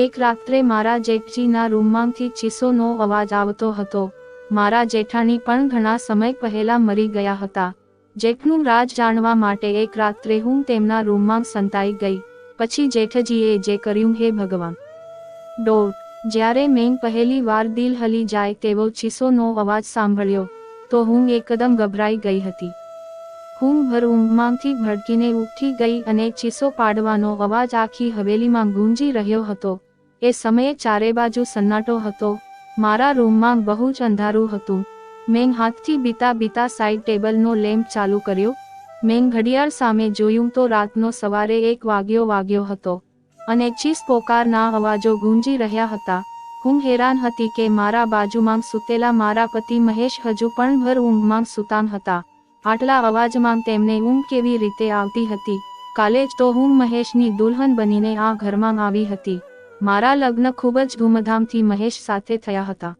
એક રાત્રે મારા જેઠજીના રૂમમાંથી ચીસોનો અવાજ આવતો હતો. મારા જેઠાણી પણ ઘણા સમય પહેલા મરી ગયા હતા. જેઠનું રાજ જાણવા માટે એક રાત્રે હું તેમના રૂમમાં સંતાઈ ગઈ. પછી જેઠજીએ જે કર્યું હે ભગવાન. જ્યારે મેં પહેલી વાર દિલ હલી જાય તેવો ચીસોનો અવાજ સાંભળ્યો તો હું એકદમ ગભરાઈ ગઈ હતી. હું ભર ઊંઘમાંથી ભડકીને ઉઠી ગઈ અને ચીસો પાડવાનો અવાજ આખી હવેલીમાં ગુંજી રહ્યો હતો. એ સમયે ચારે બાજુ સન્નાટો હતો. મારા રૂમમાં બહુ જ અંધારું હતું. મેં હાથથી બીતા સાઈડ ટેબલનો લેમ્પ ચાલુ કર્યો. મેં ઘડિયાળ સામે જોયું તો રાતનો સવારે 1 વાગ્યો હતો અને ચીસ પોકારના અવાજો ગુંજી રહ્યા હતા. હું હેરાન હતી કે મારા બાજુમાં સૂતેલા મારા પતિ મહેશ હજુ પણ ભર ઊંઘમાં સૂતા હતા. આટલા અવાજમાં તેમને ઊંઘ કેવી રીતે આવતી હતી? કાલે જ તો હું મહેશની દુલ્હન બનીને આ ઘરમાં આવી હતી. મારા લગ્ન ખૂબ જ ધૂમધામથી મહેશ સાથે થયા હતા.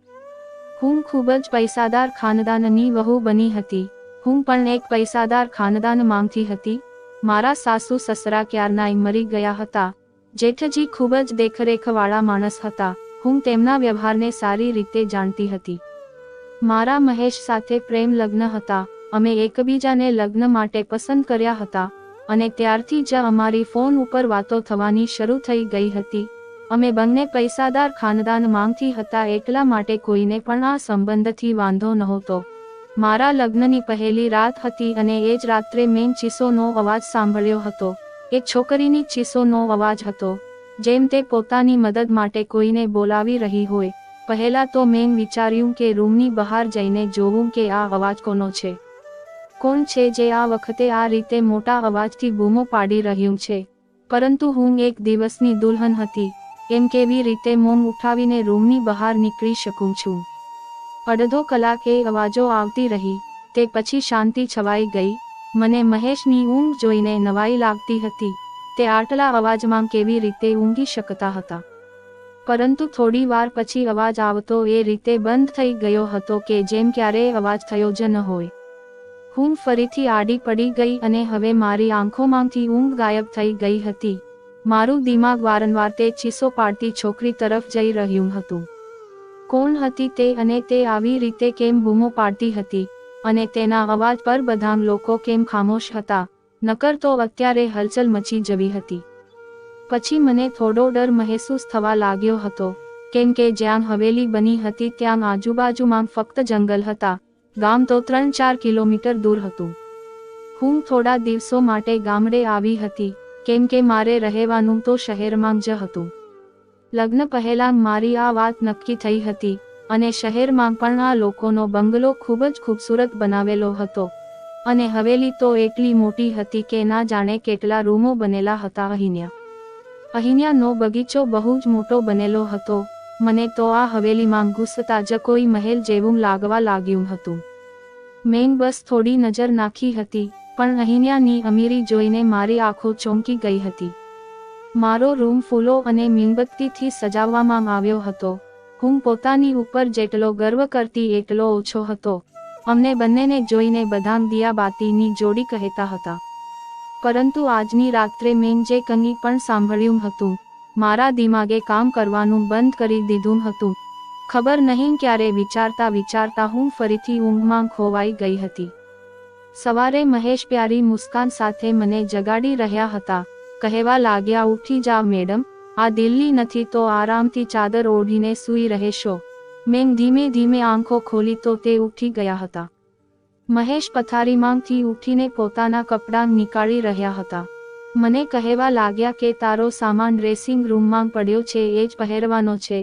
હું ખૂબ જ પૈસાદાર ખાનદાનની વહુ બની હતી. હું પણ એક પૈસાદાર ખાનદાનમાંથી હતી. મારા સાસુ સસરા ક્યારનાય મરી ગયા હતા. જેઠજી ખૂબ જ દેખરેખવાળા માણસ હતા. હું તેમના વ્યવહારને સારી રીતે જાણતી હતી. મારા મહેશ સાથે પ્રેમ લગ્ન હતા. અમે એકબીજાને લગ્ન માટે પસંદ કર્યા હતા અને ત્યારથી જ અમારી ફોન ઉપર વાતો થવાની શરૂ થઈ ગઈ હતી. અમે બંને પૈસાદાર ખાનદાનમાંથી હતા એટલા માટે કોઈને પણ આ સંબંધથી વાંધો નહોતો. મારા લગ્નની પહેલી રાત હતી અને એ જ રાત્રે મેં ચીસોનો અવાજ સાંભળ્યો હતો. એક છોકરીની ચીસોનો અવાજ હતો, જેમ તે પોતાની મદદ માટે કોઈને બોલાવી રહી હોય. પહેલા તો મેં વિચાર્યું કે રૂમની બહાર જઈને જોવું કે આ અવાજ કોનો છે. કોણ છે જે આ વખતે આ રીતે મોટા અવાજથી બૂમો પાડી રહ્યું છે? પરંતુ હું એક દિવસની દુલ્હન હતી. એમ કેવી રીતે મોં ઉઠાવીને રૂમની બહાર નીકળી શકું છું? અડધો કલાક એ અવાજો આવતી રહી. તે પછી શાંતિ છવાઈ ગઈ. મને મહેશની ઊંઘ જોઈને નવાઈ લાગતી હતી. તે આટલા અવાજમાં કેવી રીતે ઊંઘી શકતા હતા? પરંતુ થોડી વાર પછી અવાજ આવતો એ રીતે બંધ થઈ ગયો હતો કે જેમ ક્યારેય અવાજ થયો જ ન હોય. હું ફરીથી આડી પડી ગઈ અને હવે મારી આંખોમાંથી ઊંઘ ગાયબ થઈ ગઈ હતી. મારું દિમાગ વારંવાર તે ચીસો પાડતી છોકરી તરફ જઈ રહ્યું હતું. કોણ હતી તે અને તે આવી રીતે કેમ બૂમો પાડતી હતી? અને તેના અવાજ પર બધા લોકો કેમ ખામોશ હતા? નકર તો અત્યારે હલચલ મચી જવી હતી. પછી મને થોડો ડર મહેસૂસ થવા લાગ્યો હતો, કેમ કે જ્યાં હવેલી બની હતી ત્યાં આજુબાજુમાં ફક્ત જંગલ હતા. ગામ તો 3-4 કિલોમીટર દૂર હતું. હું થોડા દિવસો માટે ગામડે આવી હતી, કેમ કે મારે રહેવાનું તો શહેરમાં જ હતું. લગ્ન પહેલા મારી આ વાત નક્કી થઈ હતી અને શહેરમાં પણ આ લોકોનો બંગલો ખૂબ જ ખૂબસૂરત બનાવેલો હતો અને હવેલી તો એટલી મોટી હતી કે ના જાણે કેટલા રૂમો બનેલા હતા. અહીંયાનો બગીચો બહુ જ મોટો બનેલો હતો. મને તો આ હવેલીમાં ઘૂસતા જ કોઈ મહેલ જેવું લાગવા લાગ્યું હતું. મેં બસ થોડી નજર નાખી હતી, પણ અહીંયાની અમીરી જોઈને મારી આંખો ચોંકી ગઈ હતી. મારો રૂમ ફૂલો અને મીણબત્તીથી સજાવવામાં આવ્યો હતો. હું પોતાની ઉપર જેટલો ગર્વ કરતી એટલો ઓછો હતો. અમને બંનેને જોઈને બધા દિયાબાતીની જોડી કહેતા હતા. પરંતુ આજની રાત્રે મેં જે કંઈ પણ સાંભળ્યું હતું, મારા દિમાગે કામ કરવાનું બંધ કરી દીધું હતું. ખબર નહીં ક્યારે વિચારતા હું ફરીથી ઊંઘમાં ખોવાઈ ગઈ હતી. સવારે મહેશ પ્યારી મુસ્કાન સાથે મને જગાડી રહ્યા હતા. કહેવા લાગ્યા, ઉઠી જાવ મેડમ, આ દિલ્હી નથી તો આરામથી ચાદર ઓઢીને સૂઈ રહેશો. મેં ધીમે ધીમે આંખો ખોલી તો તે ઉઠી ગયા હતા. મહેશ પથારીમાંથી ઉઠીને પોતાના કપડાં નીકાળી રહ્યા હતા. મને કહેવા લાગ્યા કે તારો સામાન ડ્રેસિંગ રૂમમાં પડ્યો છે, એ જ પહેરવાનો છે.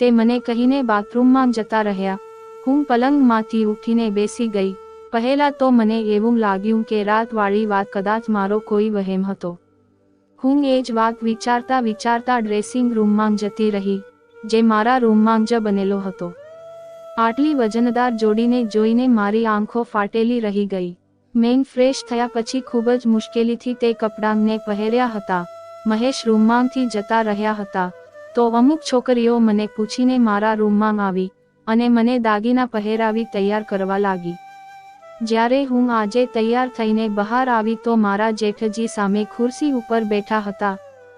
તે મને કહીને બાથરૂમમાં જતા રહ્યા. હું પલંગમાંથી ઉઠીને બેસી ગઈ. પહેલા તો મને એવું લાગ્યું કે રાતવાળી વાત કદાચ મારો કોઈ વહેમ હતો. હું એ જ વાત વિચારતા ડ્રેસિંગ રૂમમાં જતી રહી, જે મારા રૂમમાં જ બનેલો હતો. આટલી વજનદાર જોડીને જોઈને મારી આંખો ફાટેલી રહી ગઈ. મેં ફ્રેશ થયા પછી ખૂબ જ મુશ્કેલીથી તે કપડાંને પહેર્યા હતા. મહેશ રૂમમાંથી જતા રહ્યા હતા તો અમુક છોકરીઓ મને પૂછીને મારા રૂમમાં આવી અને મને દાગીના પહેરાવી તૈયાર કરવા લાગી. જ્યારે હું આજે તૈયાર થઈને બહાર આવી તો મારા જેઠજી સામે ખુરશી ઉપર બેઠા હતા.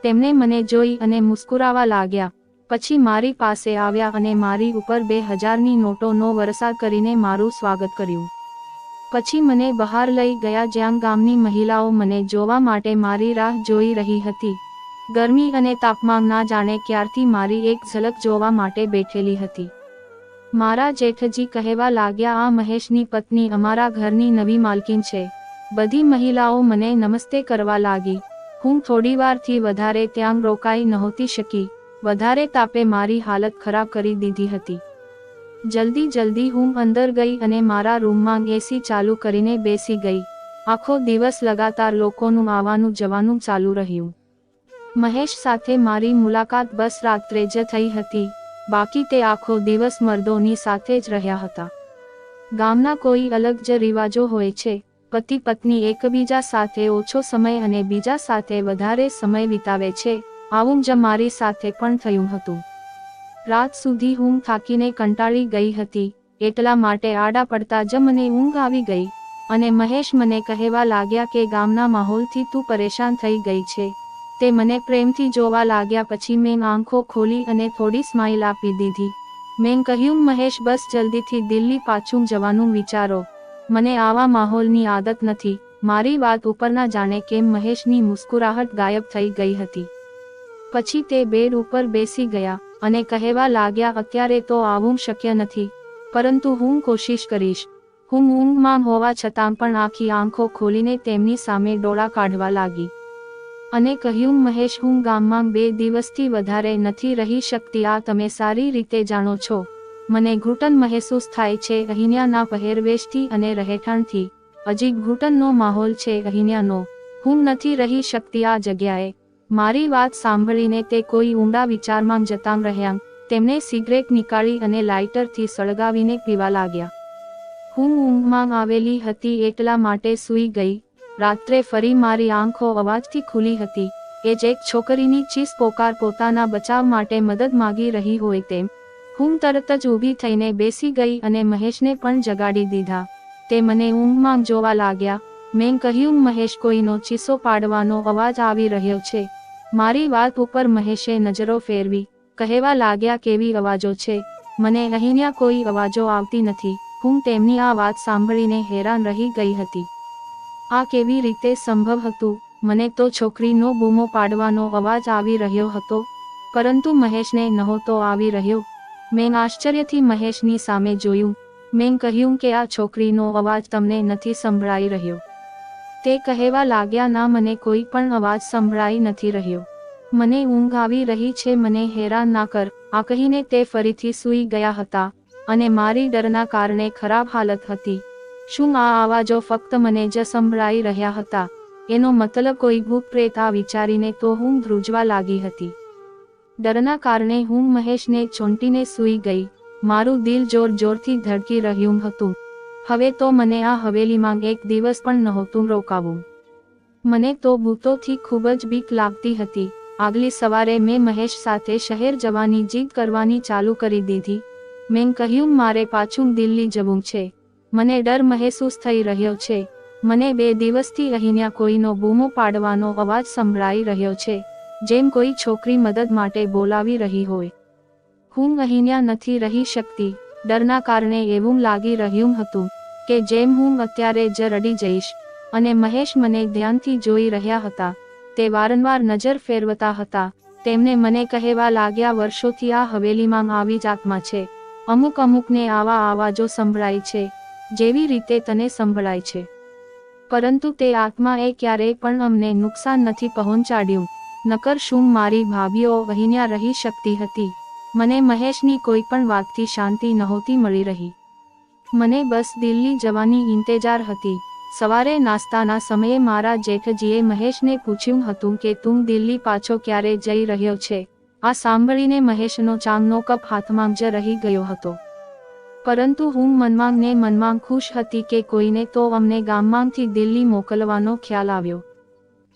તેમણે મને જોઈ અને મુસ્કુરાવા લાગ્યા. પછી મારી પાસે આવ્યા અને મારી ઉપર 2000ની નોટોનો વરસાદ કરીને મારું સ્વાગત કર્યું. પછી મને બહાર લઈ ગયા જ્યાં ગામની મહિલાઓ મને જોવા માટે મારી રાહ જોઈ રહી હતી. ગરમી અને તાપમાન ના જાણે ક્યારથી મારી એક ઝલક જોવા માટે બેઠેલી હતી. મારા જેઠજી કહેવા લાગ્યા, આ મહેશની પત્ની અમારા ઘરની નવી માલકીન છે. બધી મહિલાઓ મને નમસ્તે કરવા લાગી. હું થોડીવારથી વધારે ત્યાં રોકાઈ નહોતી શકી. વધારે તાપે મારી હાલત ખરાબ કરી દીધી હતી. જલ્દી હું અંદર ગઈ અને મારા રૂમમાં એસી ચાલુ કરીને બેસી ગઈ. આખો દિવસ લગાતાર લોકોનું આવવાનું જવાનું ચાલુ રહ્યું. મહેશ સાથે મારી મુલાકાત બસ રાત્રે જ થઈ હતી. બાકી તે આખો દિવસ મર્દોની સાથે જ રહ્યા હતા. ગામના કોઈ અલગ જ રિવાજો હોય છે. પતિ પત્ની એકબીજા સાથે ઓછો સમય અને બીજા સાથે વધારે સમય વિતાવે છે. આવું જ મારી સાથે પણ થયું હતું. રાત સુધી હું થાકીને કંટાળી ગઈ હતી. એટલા માટે આડા પડતા જ મને ઊંઘ આવી ગઈ અને મહેશ મને કહેવા લાગ્યા કે ગામના માહોલથી તું પરેશાન થઈ ગઈ છે. તે મને પ્રેમથી જોવા લાગ્યા. પછી મેં આંખો ખોલી અને થોડી સ્માઇલ આપી દીધી. મેં કહ્યું, મહેશ બસ જલ્દીથી દિલ્હી પાછું જવાનું વિચારો. મને આવા માહોલની આદત નથી. મારી વાત ઉપરના જાણે કેમ મહેશની મુસ્કુરાહટ ગાયબ થઈ ગઈ હતી. પછી તે બેડ ઉપર બેસી ગયા અને કહેવા લાગ્યા, અત્યારે તો આવું શક્ય નથી, પરંતુ હું કોશિશ કરીશ. હું ઊંઘમાં હોવા છતાં પણ આખી આંખો ખોલીને તેમની સામે ડોળા કાઢવા લાગી અને કહ્યું, મહેશ, હું ગામમાં 2 દિવસથી વધારે નથી રહી શકતી. આ તમે સારી રીતે જાણો છો. મને ઘૂંટણ મહેસૂસ થાય છે અહીંયાના પહેરવેશથી અને રહેઠાણથી. અજીબ ઘૂંટણનો માહોલ છે અહીંયાનો. હું નથી રહી શકતી આ જગ્યાએ. મારી વાત સાંભળીને તે કોઈ ઊંડા વિચારમાં જતા રહ્યા. તેમણે સિગરેટ નીકાળી અને લાઇટરથી સળગાવીને પીવા લાગ્યા. હું ઊંઘમાં આવેલી હતી એટલા માટે સૂઈ ગઈ. રાત્રે ફરી મારી આંખો અવાજથી ખુલી હતી. એ જ એક છોકરીની ચીસ પોકાર પોતાના બચાવ માટે મદદ માગી રહી હોય તેમ. હું તરત જ ઊભી થઈને બેસી ગઈ અને મહેશને પણ જગાડી દીધા. તે મને ઊંઘમાં જોવા લાગ્યા. મેં કહ્યું, મહેશ, કોઈનો ચીસો પાડવાનો અવાજ આવી રહ્યો છે. મારી વાત ઉપર મહેશે નજરો ફેરવી. કહેવા લાગ્યા, કેવી અવાજો છે? મને અહીંયા કોઈ અવાજો આવતી નથી. હું તેમની આ વાત સાંભળીને હેરાન રહી ગઈ હતી. આ કેવી રીતે સંભવ હતું? મને તો છોકરીનો બૂમો પાડવાનો અવાજ આવી રહ્યો હતો, પરંતુ મહેશને નહોતો આવી રહ્યો. મેં આશ્ચર્યથી મહેશની સામે જોયું. મેં કહ્યું કે આ છોકરીનો અવાજ તમને નથી સંભળાઈ રહ્યો? તે કહેવા લાગ્યા, ના, મને કોઈ પણ અવાજ સંભળાઈ નથી રહ્યો. મને ઊંઘ આવી રહી છે, મને હેરાન ના કર. આ કહીને તે ફરીથી સૂઈ ગયા હતા અને મારી ડરના કારણે ખરાબ હાલત હતી. શું આ અવાજો ફક્ત મને જ સંભળાઈ રહ્યા હતા? એનો મતલબ કોઈ ભૂત પ્રેત? આ વિચારીને તો હું ધ્રુજવા લાગી હતી. ડરના કારણે હું મહેશને ચોંટીને સૂઈ ગઈ. મારું દિલ જોરથી ધડકી રહ્યું હતું. હવે તો મને આ હવેલીમાં એક દિવસ પણ નહોતું રોકાવું. મને તો ભૂતોથી ખૂબ જ બીક લાગતી હતી. આગલી સવારે મેં મહેશ સાથે શહેર જવાની જીદ કરવાની ચાલુ કરી દીધી. મેં કહ્યું, મારે પાછું દિલ્હી જવું છે. મને ડર મહેસૂસ થઈ રહ્યો છે. મને 2 દિવસથી અહીંયા કોઈનો બૂમો પાડવાનો અવાજ સંભળાઈ રહ્યો છે, જેમ કોઈ છોકરી મદદ માટે બોલાવી રહી હોય. હું અહીંયા નથી રહી શકતી. ડરના કારણે એવું લાગી રહ્યું હતું કે જેમ હું અત્યારે જ રડી જઈશ. અને મહેશ મને ધ્યાનથી જોઈ રહ્યા હતા. તે વારંવાર નજર ફેરવતા હતા. તેમને મને કહેવા લાગ્યા, વર્ષોથી આ હવેલીમાં આવી જ આત્મા છે. અમુકને આવા આવાજો સંભળાય છે, જેવી રીતે તને સંભળાય છે. પરંતુ તે આત્માએ ક્યારેય પણ અમને નુકસાન નથી પહોંચાડ્યું. નકર શું મારી ભાભીઓ અહીંયા રહી શકતી હતી? મને મહેશની કોઈ પણ વાતથી શાંતિ નહોતી મળી રહી. મને બસ દિલ્હી જવાની ઇંતજાર હતી. સવારે નાસ્તાના સમયે મારા જેઠજીએ મહેશને પૂછ્યું હતું કે તું દિલ્હી પાછો ક્યારે જઈ રહ્યો છે? આ સાંભળીને મહેશનો ચાનો કપ હાથમાં જ રહી ગયો હતો. પરંતુ હું મનમાં ખુશ હતી કે કોઈને તો અમને ગામમાંથી દિલ્હી મોકલવાનો ખ્યાલ આવ્યો.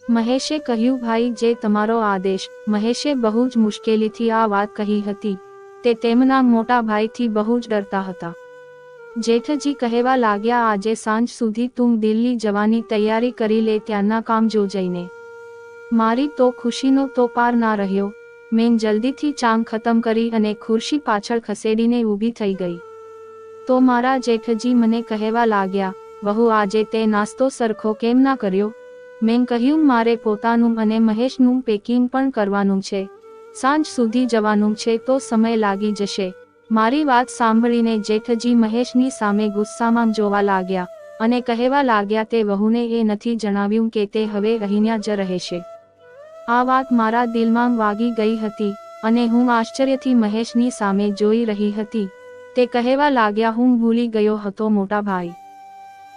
મહેશે કહ્યું, ભાઈ, જે તમારો આદેશ. મહેશે બહુ જ મુશ્કેલીથી આ વાત કહી હતી. તે તેમના મોટા ભાઈથી બહુ જ ડરતા હતા. જેઠજી કહેવા લાગ્યા, આજે સાંજ સુધી તું દિલ્હી જવાની તૈયારી કરી લે, ત્યાંના કામ જો જઈને. મારી તો ખુશીનો તો પાર ના રહ્યો. મેં જલ્દીથી ચાંગ ખતમ કરી અને ખુરશી પાછળ ખસેડીને ઊભી થઈ ગઈ. તો મારા જેઠજી મને કહેવા લાગ્યા, વહુ આજે તે નાસ્તો સરખો કેમ ના કર્યો? મેં કહ્યું, મારે પોતાનું અને મહેશનું પેકિંગ પણ કરવાનું છે. સાંજ સુધી જવાનું છે તો સમય લાગી જશે. મારી વાત સાંભળીને જેઠજી મહેશની સામે ગુસ્સામાં જોવા લાગ્યા અને કહેવા લાગ્યા, તે વહુને એ નથી જણાવ્યું કે તે હવે અહીંયા જ રહેશે. આ વાત મારા દિલમાં વાગી ગઈ હતી અને હું આશ્ચર્યથી મહેશની સામે જોઈ રહી હતી. તે કહેવા લાગ્યા, હું ભૂલી ગયો હતો મોટા ભાઈ.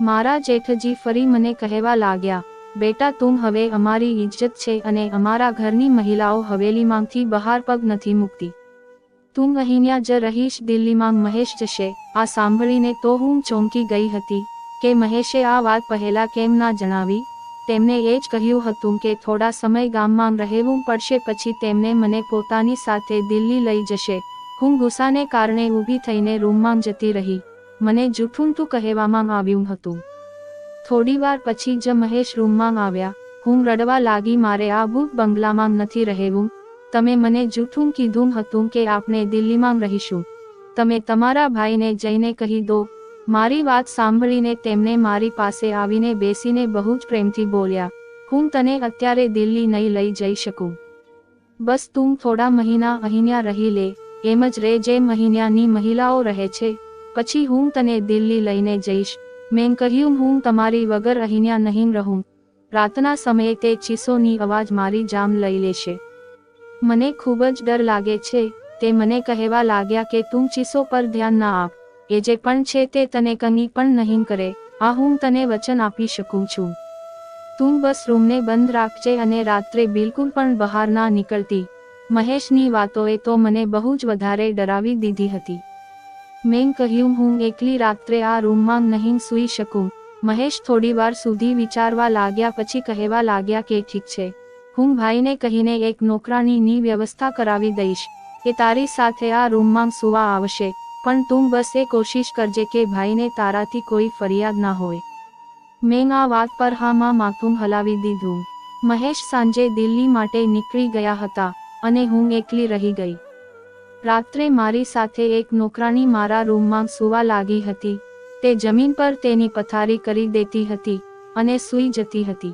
મારા જેઠજી ફરી મને કહેવા લાગ્યા, બેટા તું હવે અમારી ઇજ્જત છે અને અમારા ઘરની મહિલાઓ હવેલીમાંથી બહાર પગ નથી મૂકતી. તું અહીંયા જ રહીશ, દિલ્હીમાં મહેશ જશે. આ સાંભળીને તો હું ચોંકી ગઈ હતી કે મહેશે આ વાત પહેલા કેમ ના જણાવી. તેમને એ જ કહ્યું હતું કે થોડા સમય ગામમાં રહેવું પડશે, પછી તેમને મને પોતાની સાથે દિલ્હી લઈ જશે. હું ગુસ્સાને કારણે ઊભી થઈને રૂમમાં જતી રહી. મને જૂઠું કહેવામાં આવ્યું હતું. થોડીવાર પછી જ મહેશ રૂમમાં આવ્યા. હું રડવા લાગી, મારે આ ભૂત બંગલામાં નથી રહેવું. તમે મને જૂઠું કીધું હતું કે આપણે દિલ્હીમાં રહીશું. તમે તમારા ભાઈને જઈને કહી દો. મારી વાત સાંભળીને તેમને મારી પાસે આવીને બેસીને બહુ જ પ્રેમથી બોલ્યા, હું તને અત્યારે દિલ્હી નહીં લઈ જઈ શકું. બસ તું થોડા મહિના અહીંયા રહી લે, એમ જ રે જેમ અહીંયાની મહિલાઓ રહે છે. પછી હું તને દિલ્હી લઈને જઈશ. મેં કહ્યું, હું તમારી વગર અહીંયા નહીં રહું. રાતના સમયે તે ચીસોની અવાજ મારી જાન લઈ લેશે. મને ખૂબ જ ડર લાગે છે. તે મને કહેવા લાગ્યા કે તું ચીસો પર ધ્યાન ના આપ. એ જે પણ છે તે તને કંઈ પણ નહીં કરે. આ હું તને વચન આપી શકું છું. તું બસ રૂમને બંધ રાખજે અને રાત્રે બિલકુલ પણ બહાર ના નીકળતી. મહેશની વાતોએ તો મને બહુ જ વધારે ડરાવી દીધી હતી. મેં કહ્યું, હું એકલી રાત્રે આ રૂમમાં નહીં સૂઈ શકું. મહેશ થોડીવાર સુધી વિચારવા લાગ્યા, પછી કહેવા લાગ્યા કે ઠીક છે, હું ભાઈને કહીને એક નોકરાણીની વ્યવસ્થા કરાવી દઈશ. એ તારી સાથે આ રૂમમાં સૂવા આવશે. પણ તું બસ એ કોશિશ કરજે કે ભાઈને તારાથી કોઈ ફરિયાદ ના હોય. મેં આ વાત પર હામાં માથું હલાવી દીધું. મહેશ સાંજે દિલ્હી માટે નીકળી ગયા હતા અને હું એકલી રહી ગઈ. રાત્રે મારી સાથે એક નોકરાણી મારા રૂમમાં સૂવા લાગી હતી. તે જમીન પર તેની પથારી કરી દેતી હતી અને સૂઈ જતી હતી.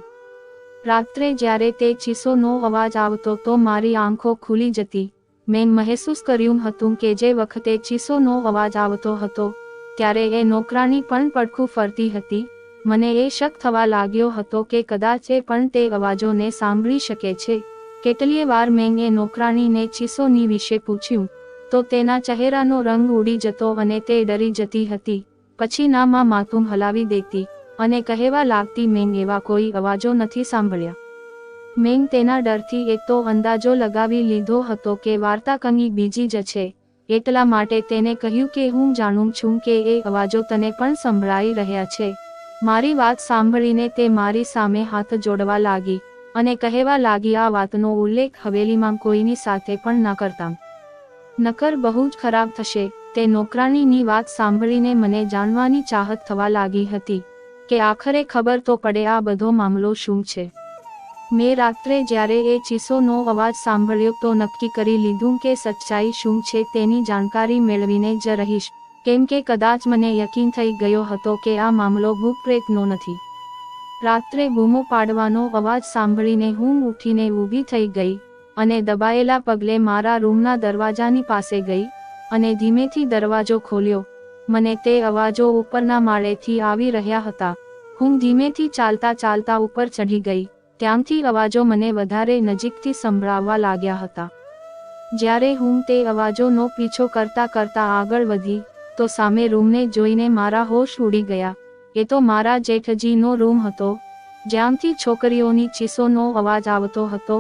રાત્રે જ્યારે તે ચીસોનો અવાજ આવતો તો મારી આંખો ખુલી જતી. મેં મહેસૂસ કર્યું હતું કે જે વખતે ચીસોનો અવાજ આવતો હતો ત્યારે એ નોકરાણી પણ પડખું ફરતી હતી. મને એ શક થવા લાગ્યો હતો કે કદાચ એ પણ તે અવાજોને સાંભળી શકે છે. કેટલીય વાર મેં એ નોકરાણીને ચીસોની વિશે પૂછ્યું તો તેના ચહેરાનો રંગ ઉડી જતો અને તે ડરી જતી હતી. પછી નામાં માથું હલાવી દેતી અને કહેવા લાગતી, મેં એવા કોઈ અવાજો નથી સાંભળ્યા. મેં તેના ડરથી એક તો અંદાજો લગાવી લીધો હતો કે વાર્તા કંઈ બીજી જ છે. એટલા માટે તેને કહ્યું કે હું જાણું છું કે એ અવાજો તને પણ સંભળાઈ રહ્યા છે. મારી વાત સાંભળીને તે મારી સામે હાથ જોડવા લાગી અને કહેવા લાગી, આ વાતનો ઉલ્લેખ હવેલીમાં કોઈની સાથે પણ ના કરતા. નકર બહુ જ ખરાબ થશે. તે નોકરાણીની વાત સાંભળીને મને જાણવાની ચાહત થવા લાગી હતી કે આખરે ખબર તો પડે આ બધો મામલો શું છે. મેં રાત્રે જ્યારે એ ચીસોનો અવાજ સાંભળ્યો તો નક્કી કરી લીધું કે સચ્ચાઈ શું છે તેની જાણકારી મેળવીને જ રહીશ, કેમ કે કદાચ મને યકીન થઈ ગયો હતો કે આ મામલો ભૂતપ્રેતનો નથી. રાત્રે બૂમો પાડવાનો અવાજ સાંભળીને હું ઉઠીને ઊભી થઈ ગઈ અને દબાયેલા પગલે મારા રૂમના દરવાજાની પાસે ગઈ અને ધીમેથી દરવાજો ખોલ્યો. મને તે અવાજો ઉપરના માળેથી આવી રહ્યા હતા. હું ધીમેથી ચાલતા ચાલતા ઉપર ચઢી ગઈ. ત્યાંથી અવાજો મને વધારે નજીકથી સંભળાવવા લાગ્યા હતા. જ્યારે હું તે અવાજોનો પીછો કરતા કરતા આગળ વધી તો સામે રૂમને જોઈને મારા હોશ ઉડી ગયા. એ તો મારા જેઠજીનો રૂમ હતો, જ્યાંથી છોકરીઓની ચીસોનો અવાજ આવતો હતો.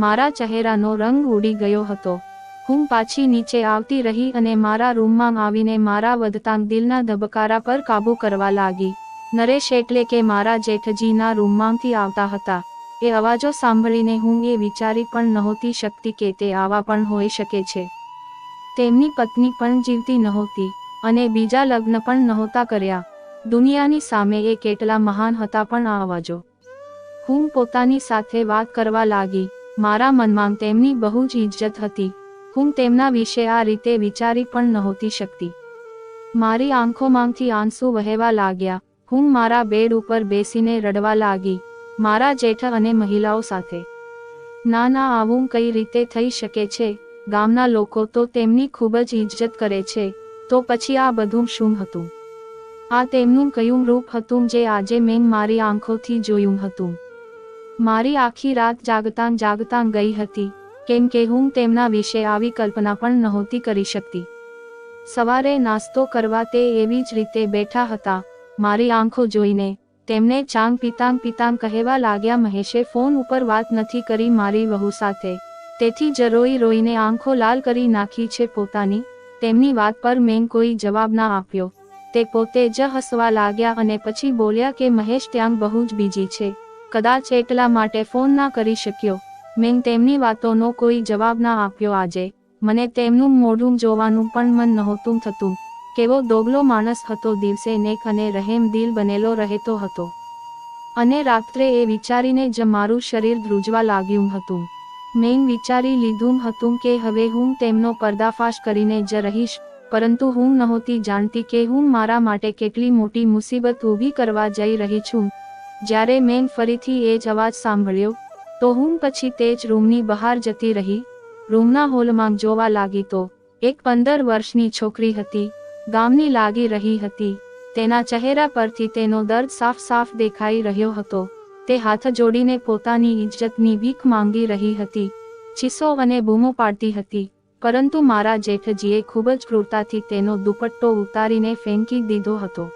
મારા ચહેરાનો રંગ ઉડી ગયો હતો. હું પાછી નીચે આવતી રહી અને મારા રૂમમાં આવીને મારા વધતા દિલના ધબકારા પર કાબૂ કરવા લાગી. નરેશ એટલે કે મારા જેઠજીના રૂમમાંથી આવતા હતા. એ અવાજો સાંભળીને હું એ વિચારી પણ નહોતી શકતી કે તે આવા પણ હોઈ શકે છે. તેમની પત્ની પણ જીવતી નહોતી અને બીજા લગ્ન પણ નહોતા કર્યા. દુનિયાની સામે એ કેટલા મહાન હતા પણ આ અવાજો. હું પોતાની સાથે વાત કરવા લાગી. મારા મનમાં તેમની બહુ જ ઇજ્જત હતી. હું તેમના વિશે આ રીતે વિચારી પણ નહોતી શકતી. મારી આંખોમાંથી આંસુ વહેવા લાગ્યા. હું મારા બેડ ઉપર બેસીને રડવા લાગી, મારા જેઠ અને મહિલાઓ સાથે. ના ના, આવું કઈ રીતે થઈ શકે છે? ગામના લોકો તો તેમની ખૂબ જ ઇજ્જત કરે છે, તો પછી આ બધું શું હતું? આ તેમનું કયું રૂપ હતું જે આજે મેં મારી આંખોથી જોયું હતું? મારી આખી રાત જાગતાં જાગતાં ગઈ હતી, કેમ કે હું તેમના વિશે આવી કલ્પના પણ નહોતી કરી શકતી. સવારે નાસ્તો કરવા તે એવી જ રીતે બેઠા હતા. મારી આંખો જોઈને તેમને ચાંગ પીતાંગ કહેવા લાગ્યા, મહેશે ફોન ઉપર વાત નથી કરી મારી વહુ સાથે, તેથી જ રોઈ રોઈને આંખો લાલ કરી નાખી છે પોતાની. તેમની વાત પર મેં કોઈ જવાબ ના આપ્યો. તે પોતે જ હસવા લાગ્યા અને પછી બોલ્યા કે મહેશ ત્યાં બહુ જ બીજી છે, કદાચ એટલા માટે ફોન ના કરી શક્યો. મેં તેમની વાતોનો કોઈ જવાબ ના આપ્યો. આજે મને તેમનું મોઢું જોવાનું પણ મન નહોતું થતું. કેવો દોગલો માણસ હતો, દિવસે નેક અને રહેમ દિલ બનેલો રહેતો હતો, અને રાત્રે એ વિચારીને જ મારું શરીર ધ્રુજવા લાગ્યું હતું. મેં વિચારી લીધું હતું કે હવે હું તેમનો પર્દાફાશ કરીને જ રહીશ, પરંતુ હું નહોતી જાણતી કે હું મારા માટે કેટલી મોટી મુસીબત ઊભી કરવા જઈ રહી છું. જ્યારે મેં ફરીથી એ જ અવાજ સાંભળ્યો, તો હું પછી તે જ રૂમની બહાર જતી રહી. રૂમના હોલમાં જોવા લાગી તો એક 15 વર્ષની છોકરી હતી. ગામની લાગી રહી હતી. તેના ચહેરા પરથી તેનો દર્દ સાફ સાફ દેખાઈ રહ્યો હતો. તે હાથ જોડીને પોતાની ઇજ્જતની ભીખ માંગી રહી હતી, ચીસો અને બૂમો પાડતી હતી. પરંતુ મારા જેઠજીએ ખૂબ જ ક્રૂરતાથી તેનો દુપટ્ટો ઉતારીને ફેંકી દીધો હતો.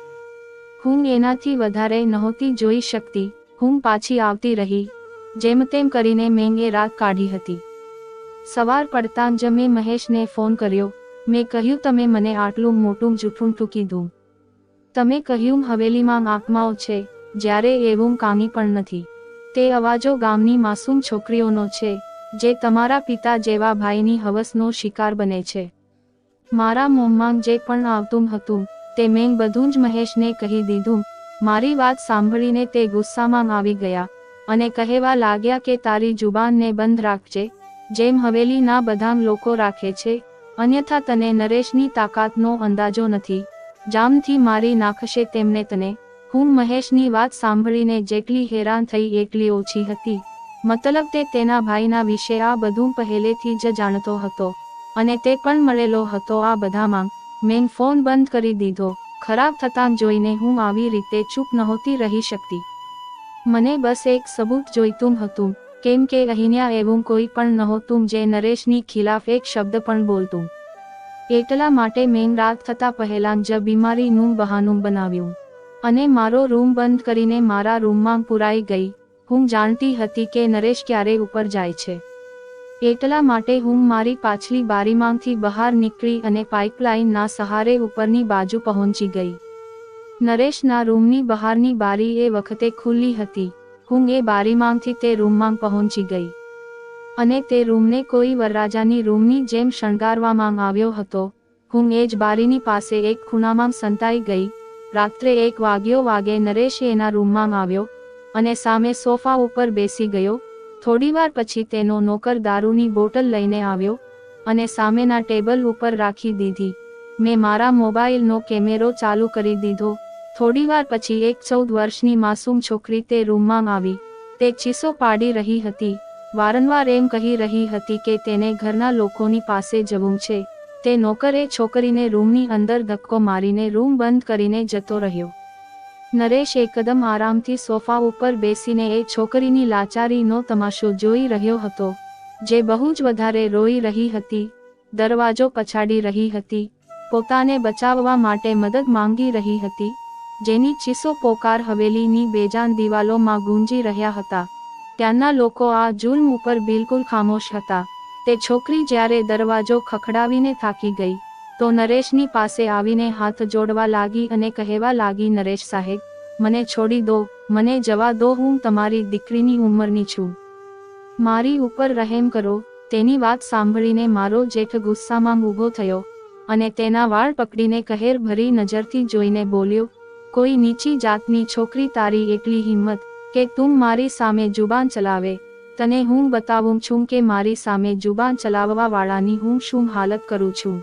હું એનાથી વધારે નહોતી જોઈ શકતી. હું પાછી આવતી રહી. જેમ તેમ કરીને મેં એ રાત કાઢી હતી. સવાર પડતાં જ મેં મહેશને ફોન કર્યો. મેં કહ્યું, તમે મને આટલું મોટું જૂઠું કીધું. તમે કહ્યું હવેલીમાં આત્માઓ છે, જ્યારે એવું કાંઈ પણ નથી. તે અવાજો ગામની માસૂમ છોકરીઓનો છે, જે તમારા પિતા જેવા ભાઈની હવસનો શિકાર બને છે. મારા મોંમાં જે પણ આવતું હતું તે મેં બધું જ મહેશને કહી દીધું. મારી વાત સાંભળીને તે ગુસ્સામાં આવી ગયા અને કહેવા લાગ્યા કે તારી જુબાનને બંધ રાખજે, જેમ હવેલીના બધા લોકો રાખે છે, અન્યથા તને નરેશની તાકાતનો અંદાજો નથી. જામથી મારી નાખશે તેમને તને. હું મહેશની વાત સાંભળીને જેટલી હેરાન થઈ એટલી ઓછી હતી. મતલબ તે તેના ભાઈના વિશે આ બધું પહેલેથી જ જાણતો હતો, અને તે પણ મળેલો હતો આ બધામાં. મેં ફોન બંધ કરી દીધો. ખરાબ થતાં જોઈને હું આવી રીતે ચૂપ નહોતી રહી શકતી. મને બસ એક સબૂત જોઈતું હતું, કેમ કે અહીંયા એવું કોઈ પણ નહોતું જે નરેશની ખિલાફ એક શબ્દ પણ બોલતું. એટલા માટે મેં રાત થતાં પહેલાં જ બીમારીનું બહાનું બનાવ્યું અને મારો રૂમ બંધ કરીને મારા રૂમમાં પુરાઈ ગઈ. હું જાણતી હતી કે નરેશ ક્યારે ઉપર જાય છે, એટલા માટે હું મારી પાછલી બારીમાંથી બહાર નીકળી અને પાઇપલાઇનના સહારે ઉપરની બાજુ પહોંચી ગઈ. નરેશના રૂમની બહારની બારી એ વખતે ખુલ્લી હતી. હું એ બારીમાંથી તે રૂમમાં પહોંચી ગઈ અને તે રૂમને કોઈ વરરાજાની રૂમની જેમ શણગારવામાં આવ્યો હતો. હું એ જ બારીની પાસે એક ખૂણામાં સંતાઈ ગઈ. રાત્રે 1 વાગે નરેશ એના રૂમમાં આવ્યો અને સામે સોફા ઉપર બેસી ગયો. થોડીવાર પછી તેનો નોકર દારૂની બોટલ લઈને આવ્યો અને સામેના ટેબલ ઉપર રાખી દીધી. મેં મારા મોબાઈલનો કેમેરો ચાલુ કરી દીધો. થોડીવાર પછી એક 14 વર્ષની માસૂમ છોકરી તે રૂમમાં આવી. તે ચીસો પાડી રહી હતી, વારંવાર એમ કહી રહી હતી કે તેને ઘરના લોકોની પાસે જવું છે. તે નોકરે છોકરીને રૂમની અંદર ધક્કો મારીને રૂમ બંધ કરીને જતો રહ્યો. નરેશ એકદમ આરામથી સોફા ઉપર બેસીને એ છોકરીની લાચારીનો તમાશો જોઈ રહ્યો હતો, જે બહુ જ વધારે રોઈ રહી હતી, દરવાજો પછાડી રહી હતી, પોતાને બચાવવા માટે મદદ માંગી રહી હતી, જેની ચીસો પોકાર હવેલીની બેજાન દિવાલોમાં ગુંજી રહ્યા હતા. ત્યાંના લોકો આ જુલ્મ ઉપર બિલકુલ ખામોશ હતા. તે છોકરી જ્યારે દરવાજો ખખડાવીને થાકી ગઈ, તો નરેશની પાસે આવીને હાથ જોડવા લાગી અને કહેવા લાગી, નરેશ સાહેબ, મને છોડી દો, મને જવા દો, હું તમારી દીકરીની ઉંમરની છું, મારી ઉપર રહેમ કરો. તેની વાત સાંભળીને મારો જેઠ ગુસ્સામાં ઊભો થયો અને તેના વાળ પકડીને કહેર ભરી નજરથી જોઈને બોલ્યો, કોઈ નીચી જાતની છોકરી, તારી એટલી હિંમત કે તું મારી સામે જુબાન ચલાવે? તને હું બતાવું છું કે મારી સામે જુબાન ચલાવવા વાળાની હું શું હાલત કરું છું.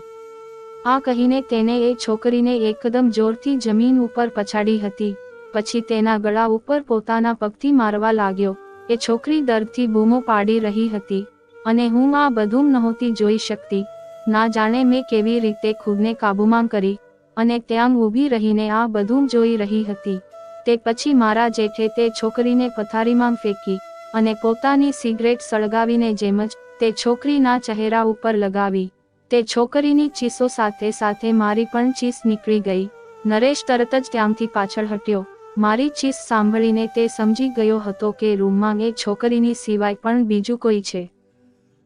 આ કહીને તેને એ છોકરીને એકદમ જોરથી જમીન ઉપર પછાડી હતી. પછી તેના ગળા ઉપર પોતાના પગથી મારવા લાગ્યો. એ છોકરી દર્દથી બૂમો પાડી રહી હતી અને હું આ બધું નહોતી જોઈ શકતી. ના જાણે મેં કેવી રીતે ખુદને કાબૂમાં કરી અને ત્યાં ઊભી રહીને આ બધું જોઈ રહી હતી. તે પછી મારા જેઠે તે છોકરીને પથારીમાં ફેંકી અને પોતાની સિગરેટ સળગાવીને જેમ જ તે છોકરીના ચહેરા ઉપર લગાવી. તે છોકરીની ચીસો સાથે સાથે મારી પણ ચીસ નીકળી ગઈ. નરેશ તરત જ ત્યાંથી પાછળ હટ્યો. મારી ચીસ સાંભળીને તે સમજી ગયો હતો કે રૂમમાં એ છોકરીની સિવાય પણ બીજું કોઈ છે.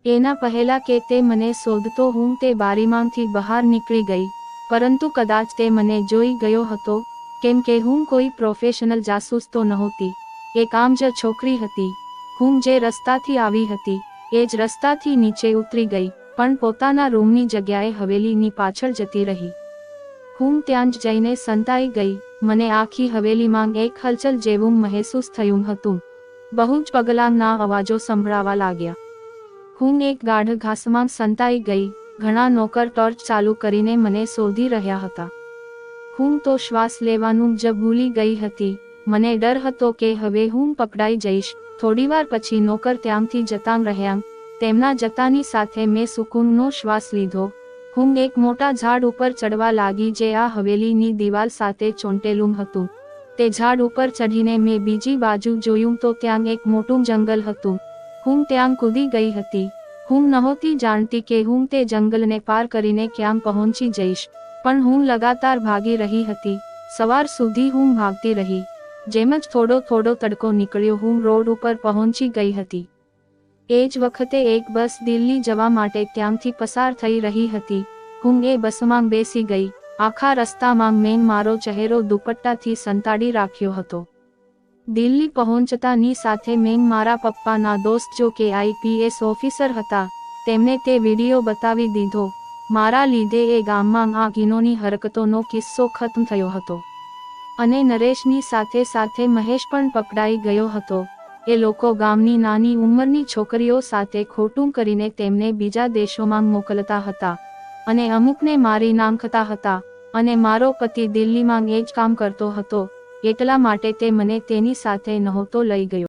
એના પહેલા કે તે મને શોધતો હું તે બારીમાંથી બહાર નીકળી ગઈ, પરંતુ કદાચ તે મને જોઈ ગયો હતો, કેમ કે હું કોઈ પ્રોફેશનલ જાસૂસ તો નહોતી. એક આમ જ છોકરી હતી. હું જે રસ્તાથી આવી હતી એ જ રસ્તાથી નીચે ઉતરી ગઈ, પણ પોતાના રૂમની જગ્યાએ હવેલીની પાછળ જતી રહી. હું ત્યાં જ જઈને સંતાઈ ગઈ. મને આખી હવેલીમાં એક હલચલ જેવું મહેસૂસ થયું હતું. બહુ જ પગલાંના અવાજો સંભળાવા લાગ્યા. હું એક ગાઢ ઘાસમાં સંતાઈ ગઈ. ઘણા નોકર ટોર્ચ ચાલુ કરીને મને શોધી રહ્યા હતા. હું તો શ્વાસ લેવાનું જ ભૂલી ગઈ હતી. મને ડર હતો કે હવે હું પકડાઈ જઈશ. થોડીવાર પછી નોકર ત્યાંથી જતાં રહ્યા. તેમના જતાની સાથે મેં સુકૂનનો શ્વાસ લીધો. હું એક મોટા ઝાડ ઉપર ચડવા લાગી જે આ હવેલીની દિવાલ સાથે ચોંટેલું હતું. તે ઝાડ ઉપર ચઢીને મેં બીજી બાજુ જોયું તો ત્યાં એક મોટું જંગલ હતું. હું ત્યાં કૂદી ગઈ હતી. હું નહોતી જાણતી કે હું તે જંગલને પાર કરીને ક્યાં પહોંચી જઈશ, પણ હું લગાતાર ભાગી રહી હતી. સવાર સુધી હું ભાગતી રહી. જેમ જ થોડો થોડો તડકો નીકળ્યો હું રોડ ઉપર પહોંચી ગઈ હતી. એ જ વખતે એક બસ દિલ્હી જવા માટે ત્યાંથી પસાર થઈ રહી હતી. હું એ બસમાં બેસી ગઈ. આખા રસ્તામાં મેં મારો ચહેરો દુપટ્ટાથી સંતાડી રાખ્યો હતો. દિલ્હી પહોંચતાની સાથે મેં મારા પપ્પાના દોસ્ત જો કે IPS ઓફિસર હતા, તેમને તે વિડીયો બતાવી દીધો. મારા લીધે એ ગામમાં આ ઘીનોની હરકતોનો કિસ્સો ખત્મ થયો હતો. અને નરેશની સાથે સાથે મહેશ પણ પકડાઈ ગયો હતો. એ લોકો ગામની નાની ઉંમરની છોકરીઓ સાથે ખોટું કરીને તેમને બીજા દેશોમાં મોકલતા હતા અને અમુકને મારી નાખતા હતા. અને મારો પતિ દિલ્હીમાં એ જ કામ કરતો હતો, એટલા માટે તે મને તેની સાથે નહોતો લઈ ગયો.